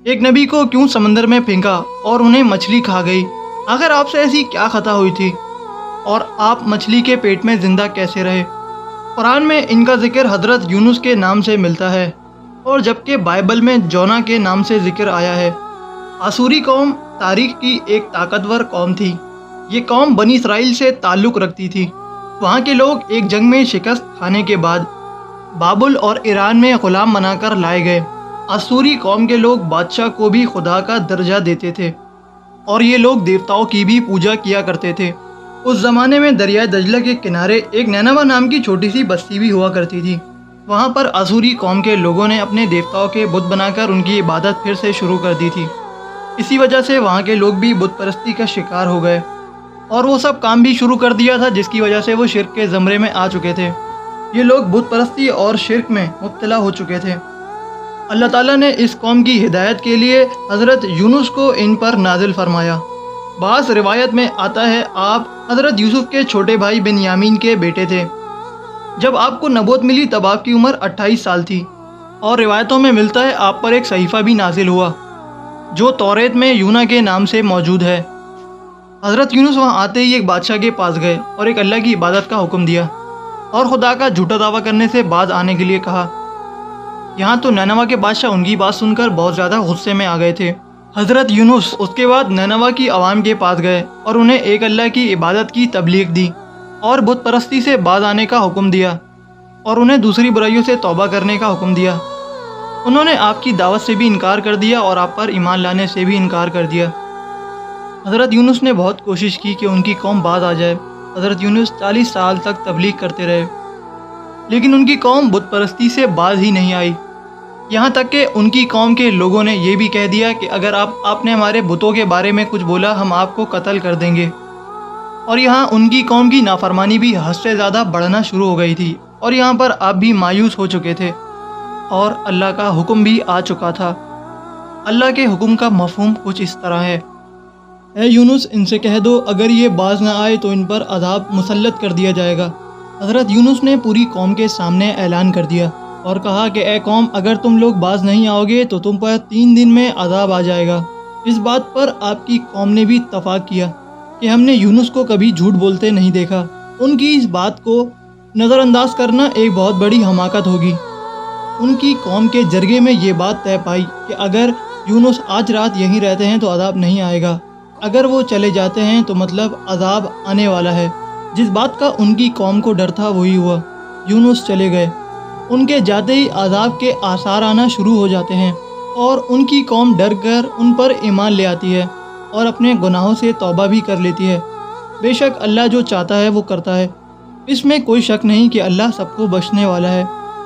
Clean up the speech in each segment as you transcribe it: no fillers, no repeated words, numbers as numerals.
ایک نبی کو کیوں سمندر میں پھینکا اور انہیں مچھلی کھا گئی؟ آخر آپ سے ایسی کیا خطا ہوئی تھی اور آپ مچھلی کے پیٹ میں زندہ کیسے رہے؟ قرآن میں ان کا ذکر حضرت یونس کے نام سے ملتا ہے، اور جبکہ بائبل میں جونا کے نام سے ذکر آیا ہے۔ آسوری قوم تاریخ کی ایک طاقتور قوم تھی۔ یہ قوم بنی اسرائیل سے تعلق رکھتی تھی۔ وہاں کے لوگ ایک جنگ میں شکست کھانے کے بعد بابل اور ایران میں غلام بنا کر لائے گئے۔ آسوری قوم کے لوگ بادشاہ کو بھی خدا کا درجہ دیتے تھے، اور یہ لوگ دیوتاؤں کی بھی پوجا کیا کرتے تھے۔ اس زمانے میں دریائے دجلہ کے کنارے ایک نینوا نام کی چھوٹی سی بستی بھی ہوا کرتی تھی۔ وہاں پر آسوری قوم کے لوگوں نے اپنے دیوتاؤں کے بت بنا کر ان کی عبادت پھر سے شروع کر دی تھی۔ اسی وجہ سے وہاں کے لوگ بھی بت پرستی کا شکار ہو گئے، اور وہ سب کام بھی شروع کر دیا تھا جس کی وجہ سے وہ شرک کے زمرے میں آ چکے تھے۔ یہ لوگ بت پرستی اور شرک میں مبتلا ہو چکے تھے۔ اللہ تعالیٰ نے اس قوم کی ہدایت کے لیے حضرت یونس کو ان پر نازل فرمایا۔ بعض روایت میں آتا ہے آپ حضرت یوسف کے چھوٹے بھائی بنیامین کے بیٹے تھے۔ جب آپ کو نبوت ملی تب آپ کی عمر 28 سال تھی، اور روایتوں میں ملتا ہے آپ پر ایک صحیفہ بھی نازل ہوا جو توریت میں یونا کے نام سے موجود ہے۔ حضرت یونس وہاں آتے ہی ایک بادشاہ کے پاس گئے اور ایک اللہ کی عبادت کا حکم دیا، اور خدا کا جھوٹا دعویٰ کرنے سے باز آنے کے لیے کہا۔ یہاں تو نینوا کے بادشاہ ان کی بات سن کر بہت زیادہ غصے میں آ گئے تھے۔ حضرت یونس اس کے بعد نینوا کی عوام کے پاس گئے اور انہیں ایک اللہ کی عبادت کی تبلیغ دی، اور بت پرستی سے باز آنے کا حکم دیا، اور انہیں دوسری برائیوں سے توبہ کرنے کا حکم دیا۔ انہوں نے آپ کی دعوت سے بھی انکار کر دیا اور آپ پر ایمان لانے سے بھی انکار کر دیا۔ حضرت یونس نے بہت کوشش کی کہ ان کی قوم باز آ جائے۔ حضرت یونس 40 سال تک تبلیغ کرتے رہے، لیکن ان کی قوم بت پرستی سے باز ہی نہیں آئی۔ یہاں تک کہ ان کی قوم کے لوگوں نے یہ بھی کہہ دیا کہ اگر آپ نے ہمارے بتوں کے بارے میں کچھ بولا ہم آپ کو قتل کر دیں گے۔ اور یہاں ان کی قوم کی نافرمانی بھی حد سے زیادہ بڑھنا شروع ہو گئی تھی، اور یہاں پر آپ بھی مایوس ہو چکے تھے، اور اللہ کا حکم بھی آ چکا تھا۔ اللہ کے حکم کا مفہوم کچھ اس طرح ہے: اے یونس ان سے کہہ دو اگر یہ باز نہ آئے تو ان پر عذاب مسلط کر دیا جائے گا۔ حضرت یونس نے پوری قوم کے سامنے اعلان کر دیا اور کہا کہ اے قوم اگر تم لوگ باز نہیں آؤ گے تو تم پر 3 دن میں عذاب آ جائے گا۔ اس بات پر آپ کی قوم نے بھی اتفاق کیا کہ ہم نے یونس کو کبھی جھوٹ بولتے نہیں دیکھا۔ ان کی اس بات کو نظر انداز کرنا ایک بہت بڑی حماقت ہوگی۔ ان کی قوم کے جرگے میں یہ بات طے پائی کہ اگر یونس آج رات یہیں رہتے ہیں تو عذاب نہیں آئے گا، اگر وہ چلے جاتے ہیں تو مطلب عذاب آنے والا ہے۔ جس بات کا ان کی قوم کو ڈر تھا وہی ہوا۔ یونس چلے گئے، ان کے جاتے ہی عذاب کے آثار آنا شروع ہو جاتے ہیں، اور ان کی قوم ڈر کر ان پر ایمان لے آتی ہے اور اپنے گناہوں سے توبہ بھی کر لیتی ہے۔ بے شک اللہ جو چاہتا ہے وہ کرتا ہے، اس میں کوئی شک نہیں کہ اللہ سب کو بخشنے والا ہے۔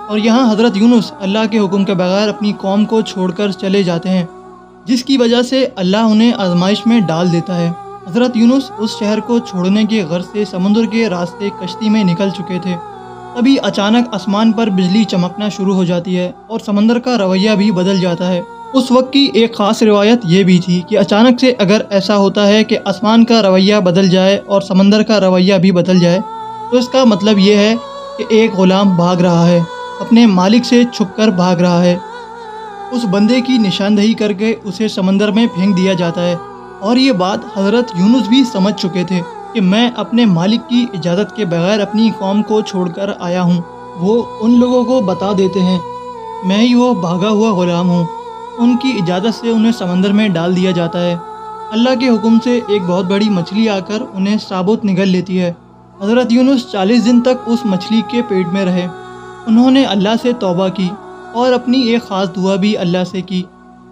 اور یہاں حضرت یونس اللہ کے حکم کے بغیر اپنی قوم کو چھوڑ کر چلے جاتے ہیں، جس کی وجہ سے اللہ انہیں آزمائش میں ڈال دیتا ہے۔ حضرت یونس اس شہر کو چھوڑنے کے غرض سے سمندر کے راستے کشتی میں نکل چکے تھے۔ تبھی اچانک آسمان پر بجلی چمکنا شروع ہو جاتی ہے اور سمندر کا رویہ بھی بدل جاتا ہے۔ اس وقت کی ایک خاص روایت یہ بھی تھی کہ اچانک سے اگر ایسا ہوتا ہے کہ آسمان کا رویہ بدل جائے اور سمندر کا رویہ بھی بدل جائے تو اس کا مطلب یہ ہے کہ ایک غلام بھاگ رہا ہے، اپنے مالک سے چھپ کر بھاگ رہا ہے۔ اس بندے کی نشاندہی کر کے اسے سمندر میں پھینک دیا جاتا ہے، اور یہ بات حضرت یونس بھی سمجھ چکے تھے کہ میں اپنے مالک کی اجازت کے بغیر اپنی قوم کو چھوڑ کر آیا ہوں۔ وہ ان لوگوں کو بتا دیتے ہیں میں ہی وہ بھاگا ہوا غلام ہوں۔ ان کی اجازت سے انہیں سمندر میں ڈال دیا جاتا ہے۔ اللہ کے حکم سے ایک بہت بڑی مچھلی آ کر انہیں ثابت نگل لیتی ہے۔ حضرت یونس 40 دن تک اس مچھلی کے پیٹ میں رہے۔ انہوں نے اللہ سے توبہ کی اور اپنی ایک خاص دعا بھی اللہ سے کی۔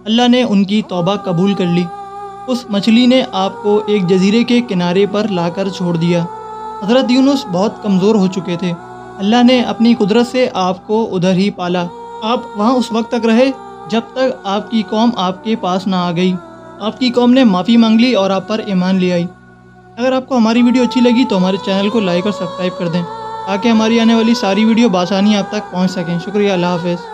اللہ نے ان کی توبہ قبول کر لی۔ اس مچھلی نے آپ کو ایک جزیرے کے کنارے پر لا کر چھوڑ دیا۔ حضرت یونس بہت کمزور ہو چکے تھے۔ اللہ نے اپنی قدرت سے آپ کو ادھر ہی پالا۔ آپ وہاں اس وقت تک رہے جب تک آپ کی قوم آپ کے پاس نہ آ گئی۔ آپ کی قوم نے معافی مانگ لی اور آپ پر ایمان لے آئی۔ اگر آپ کو ہماری ویڈیو اچھی لگی تو ہمارے چینل کو لائک اور سبسکرائب کر دیں تاکہ ہماری آنے والی ساری ویڈیو بآسانی آپ تک پہنچ سکیں۔ شکریہ، اللہ حافظ۔